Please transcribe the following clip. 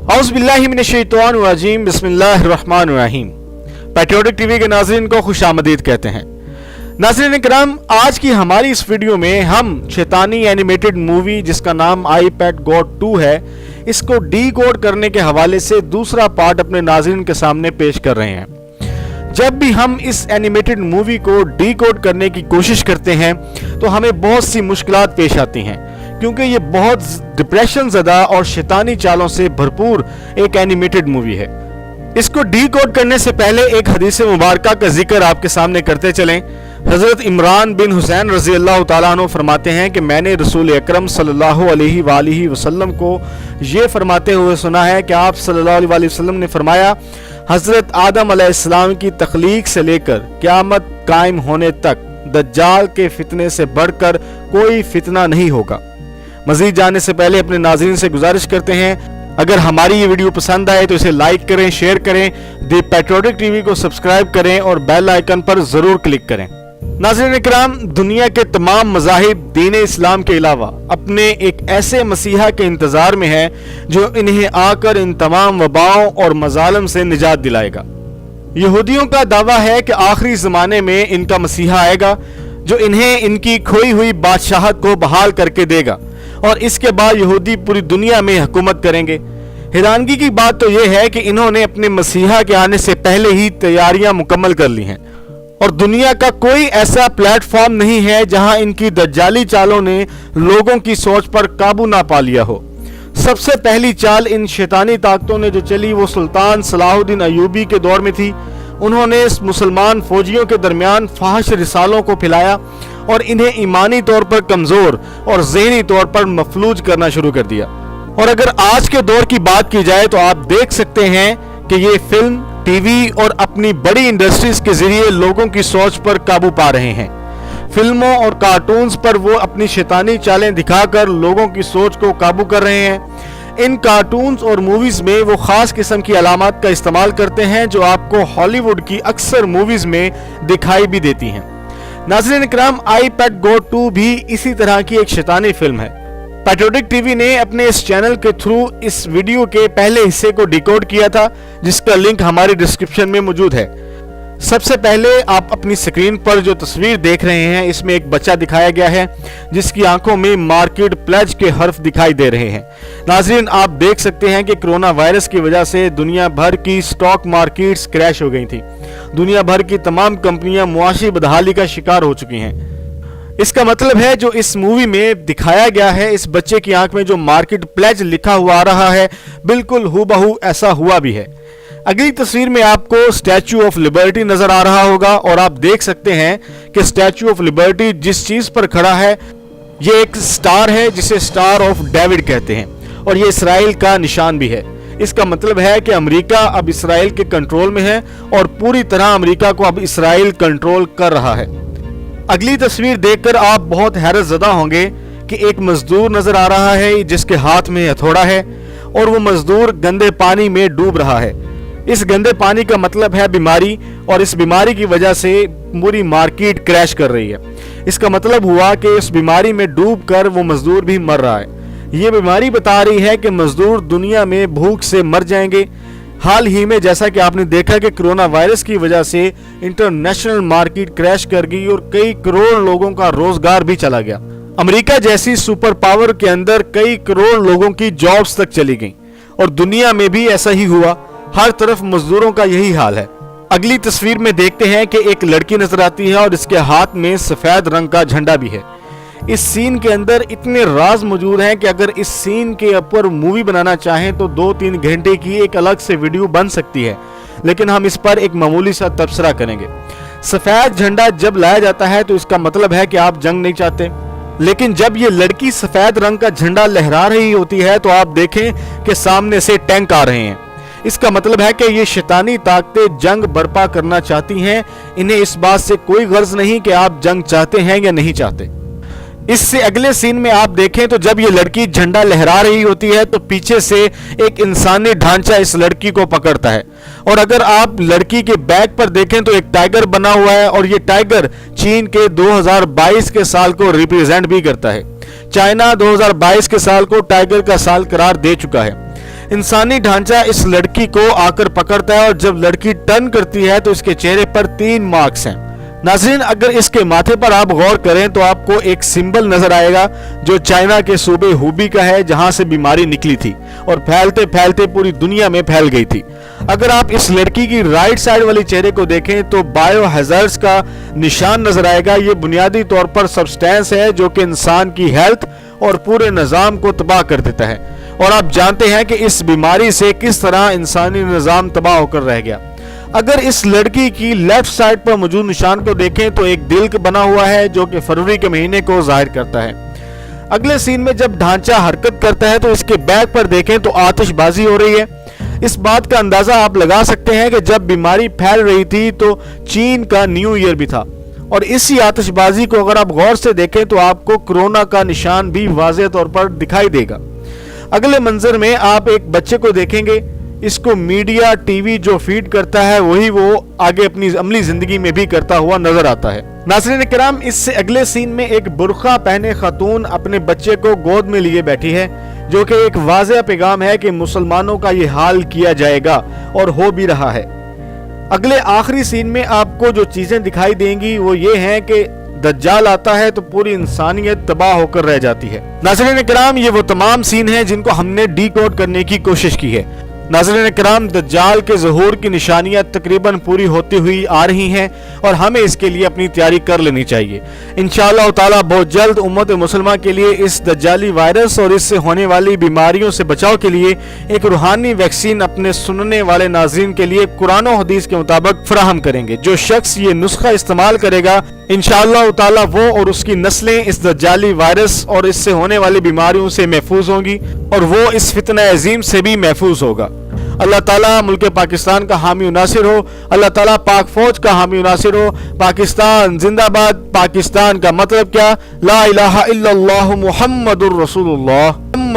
औज़ुबिल्लाहि मिनश्शैतानिर्रजीम बिस्मिल्लाहिर्रहमानिर्रहीम। Patriotic TV के नाज़रीन को खुशामदीद कहते हैं। नाज़रीन किराम, आज की हमारी इस वीडियो में हम शैतानी एनिमेटेड मूवी जिसका नाम आई पैट गॉड 2 है, इसको डीकोड करने के हवाले से दूसरा पार्ट अपने नाज़रीन के सामने पेश कर रहे हैं। जब भी हम इस एनिमेटेड मूवी को डीकोड करने की कोशिश करते हैं तो हमें बहुत सी मुश्किलात पेश आती हैं, क्योंकि ये बहुत डिप्रेशन ज़दा और शैतानी चालों से भरपूर एक एनिमेटेड मूवी है। इसको डीकोड करने से पहले एक हदीस मुबारका का जिक्र आपके सामने करते चलें। हज़रत इमरान बिन हुसैन रज़ी अल्लाह तआला अन्हु फरमाते हैं कि मैंने रसूल अकरम सल्लल्लाहु अलैहि वसल्लम को ये फरमाते हुए सुना है कि आप सल्लल्लाहु अलैहि वसल्लम ने फरमाया, हज़रत आदम अलैहिस्सलाम की तख्लीक से लेकर क़यामत कायम होने तक दज्जाल के फितने से बढ़कर कोई फितना नहीं होगा। मज़ीद जानने से पहले अपने नाज़रीन से गुजारिश करते हैं, अगर हमारी ये वीडियो पसंद आए तो इसे लाइक करें, शेयर करें, दी पैट्रियोटिक टीवी को सब्सक्राइब करें और बेल आइकन पर ज़रूर क्लिक करें। नाज़रीन किराम, दुनिया के तमाम मज़ाहिब दीन इस्लाम के अलावा अपने एक ऐसे मसीहा के इंतज़ार में है जो इन्हें आकर इन तमाम वबाओं और मज़ालिम से निजात दिलाएगा। यहूदियों का दावा है कि आखिरी ज़माने में इनका मसीहा आएगा जो इन्हें इनकी खोई हुई बादशाहत को बहाल करके देगा और इसके बाद यहूदी पूरी दुनिया में हुकूमत करेंगे। हैरानगी की बात तो यह है कि इन्होंने अपने मसीहा के आने से पहले ही तैयारियां मुकम्मल कर ली हैं और दुनिया का कोई ऐसा प्लेटफॉर्म नहीं है जहां इनकी दज्जाली चालों ने लोगों की सोच पर काबू ना पा लिया हो। सबसे पहली चाल इन शैतानी ताकतों ने जो चली वो सुल्तान सलाहुद्दीन अय्यूबी के दौर में थी। उन्होंने मुसलमान फौजियों के दरमियान फाहिश रिसालों को फैलाया और इन्हें ईमानी तौर पर कमज़ोर और ज़हनी तौर पर मफलूज करना शुरू कर दिया। और अगर आज के दौर की बात की जाए तो आप देख सकते हैं कि ये फिल्म, टीवी और अपनी बड़ी इंडस्ट्रीज के जरिए लोगों की सोच पर काबू पा रहे हैं। फिल्मों और कार्टून्स पर वो अपनी शैतानी चालें दिखाकर लोगों की सोच को काबू कर रहे हैं। इन कार्टून्स और मूवीज में वो खास किस्म की अलामत का इस्तेमाल करते हैं जो आपको हॉलीवुड की अक्सर मूवीज में दिखाई भी देती हैं। नाज़रीन इकराम, आई पैट गॉड 2 भी इसी तरह की एक शैतानी फिल्म है। पैट्रियोटिक टीवी ने अपने इस चैनल के थ्रू इस वीडियो के पहले हिस्से को डिकोड किया था, जिसका लिंक हमारी डिस्क्रिप्शन में मौजूद है। सबसे पहले आप अपनी स्क्रीन पर जो तस्वीर देख रहे हैं, इसमें एक बच्चा दिखाया गया है जिसकी आंखों में मार्केट प्लेज के हर्फ दिखाई दे रहे हैं। नाज़रीन, आप देख सकते हैं कि कोरोना वायरस की वजह से दुनिया भर की स्टॉक मार्केट्स क्रैश हो गई थी। दुनिया भर की तमाम कंपनियां मुआशी बदहाली का शिकार हो चुकी हैं। इसका मतलब है जो इस मूवी में दिखाया गया है, इस बच्चे की आंख में जो मार्केट प्लेज लिखा हुआ आ रहा है, बिल्कुल हूबहू ऐसा हुआ भी है। अगली तस्वीर में आपको स्टैचू ऑफ लिबर्टी नजर आ रहा होगा और आप देख सकते हैं कि स्टैचू ऑफ लिबर्टी जिस चीज पर खड़ा है ये एक स्टार है जिसे स्टार ऑफ डेविड कहते हैं और ये इसराइल का निशान भी है। इसका मतलब है कि अमेरिका अब इसराइल के कंट्रोल में है और पूरी तरह अमेरिका को अब इसराइल कंट्रोल कर रहा है। अगली तस्वीर देखकर आप बहुत हैरत ज़दा होंगे कि एक मजदूर नजर आ रहा है जिसके हाथ में हथौड़ा है और वो मजदूर गंदे पानी में डूब रहा है। इस गंदे पानी का मतलब है बीमारी और इस बीमारी की वजह से पूरी मार्केट क्रैश कर रही है। इसका मतलब हुआ कि इस बीमारी में डूबकर वो मजदूर भी मर रहा है। ये बीमारी बता रही है कि मजदूर दुनिया में भूख से मर जाएंगे। हाल ही में जैसा कि आपने देखा कि कोरोना वायरस की वजह से इंटरनेशनल मार्केट क्रैश कर गई और कई करोड़ लोगों का रोजगार भी चला गया। अमेरिका जैसी सुपर पावर के अंदर कई करोड़ लोगों की जॉब्स तक चली गई और दुनिया में भी ऐसा ही हुआ। हर तरफ मजदूरों का यही हाल है। अगली तस्वीर में देखते हैं कि एक लड़की नजर आती है और इसके हाथ में सफेद रंग का झंडा भी है। इस सीन के अंदर इतने राज मौजूद हैं कि अगर इस सीन के ऊपर मूवी बनाना चाहें तो 2-3 घंटे की एक अलग से वीडियो बन सकती है, लेकिन हम इस पर एक मामूली सा तबसरा करेंगे। सफेद झंडा जब लाया जाता है तो इसका मतलब है कि आप जंग नहीं चाहते, लेकिन जब ये लड़की सफेद रंग का झंडा लहरा रही होती है तो आप देखें कि सामने से टैंक आ रहे हैं। इसका मतलब है कि ये शैतानी ताकतें जंग बर्पा करना चाहती हैं। इन्हें इस बात से कोई गर्ज नहीं कि आप जंग चाहते हैं या नहीं चाहते। इससे अगले सीन में आप देखें तो जब ये लड़की झंडा लहरा रही होती है तो पीछे से एक इंसानी ढांचा इस लड़की को पकड़ता है और अगर आप लड़की के बैक पर देखें तो एक टाइगर बना हुआ है और ये टाइगर चीन के 2022 के साल को रिप्रेजेंट भी करता है। चाइना 2022 के साल को टाइगर का साल करार दे चुका है। इंसानी ढांचा इस लड़की को आकर पकड़ता है और जब लड़की टर्न करती है तो इसके चेहरे पर 3 मार्क्स हैं। नाज़रीन, अगर इसके माथे पर आप गौर करें तो आपको एक सिंबल नजर आएगा जो चाइना के सूबे हुबी का है, जहां से बीमारी निकली थी और फैलते फैलते पूरी दुनिया में फैल गई थी। अगर आप इस लड़की की राइट साइड वाली चेहरे को देखें तो बायो हैजार्ड्स का निशान नजर आएगा। ये बुनियादी तौर पर सब्सटेंस है जो कि इंसान की हेल्थ और पूरे निज़ाम को तबाह कर देता है, और आप जानते हैं कि इस बीमारी से किस तरह इंसानी निज़ाम तबाह होकर रह गया। अगर इस लड़की की लेफ्ट साइड पर मौजूद निशान को देखें तो एक दिल बना हुआ है जो कि फरवरी के महीने को जाहिर करता है। अगले सीन में जब ढांचा हरकत करता है तो इसके बैक पर देखें तो आतिशबाजी हो रही है। इस बात का अंदाजा आप लगा सकते हैं कि जब बीमारी फैल रही थी तो चीन का न्यू ईयर भी था, और इसी आतिशबाजी को अगर आप गौर से देखें तो आपको कोरोना का निशान भी वाज़ेह तौर पर दिखाई देगा। अगले मंजर में आप एक बच्चे को देखेंगे, इसको मीडिया टीवी जो फीड करता है वही वो आगे अपनी अमली जिंदगी में भी करता हुआ नजर आता है। नाज़रीन किराम, इससे अगले सीन में एक बुर्का पहने खातून अपने बच्चे को गोद में लिए बैठी है, जो कि एक वाज़ेह पैगाम है कि मुसलमानों का ये हाल किया जाएगा और हो भी रहा है। अगले आखिरी सीन में आपको जो चीजें दिखाई देंगी वो ये हैं कि दज्जाल आता है तो पूरी इंसानियत तबाह होकर रह जाती है। नाज़रीन किराम, ये वो तमाम सीन हैं जिनको हमने डीकोड करने की कोशिश की है। नाज़रीन किराम, दज्जाल के ज़हूर की निशानियां तकरीबन पूरी होती हुई आ रही हैं और हमें इसके लिए अपनी तैयारी कर लेनी चाहिए। इंशाअल्लाह ताला बहुत जल्द उम्मत मुसलमा के लिए इस दज्जाली वायरस और इससे होने वाली बीमारियों से बचाव के लिए एक रूहानी वैक्सीन अपने सुनने वाले नाज़रीन के लिए कुरान और हदीस के मुताबिक फराहम करेंगे। जो शख्स ये नुस्खा इस्तेमाल करेगा इंशाअल्लाह ताला वो और उसकी नस्लें इस दज्जाली वायरस और इससे होने वाली बीमारियों से महफूज होंगी और वो इस फितना अजीम से भी महफूज होगा। अल्लाह ताला मुल्क पाकिस्तान का हामी नासिर हो। अल्लाह ताला पाक फौज का हामी नासिर हो। पाकिस्तान जिंदाबाद। पाकिस्तान का मतलब क्या? ला इलाहा इल्लल्लाहु मुहम्मदुर रसूलुल्लाह।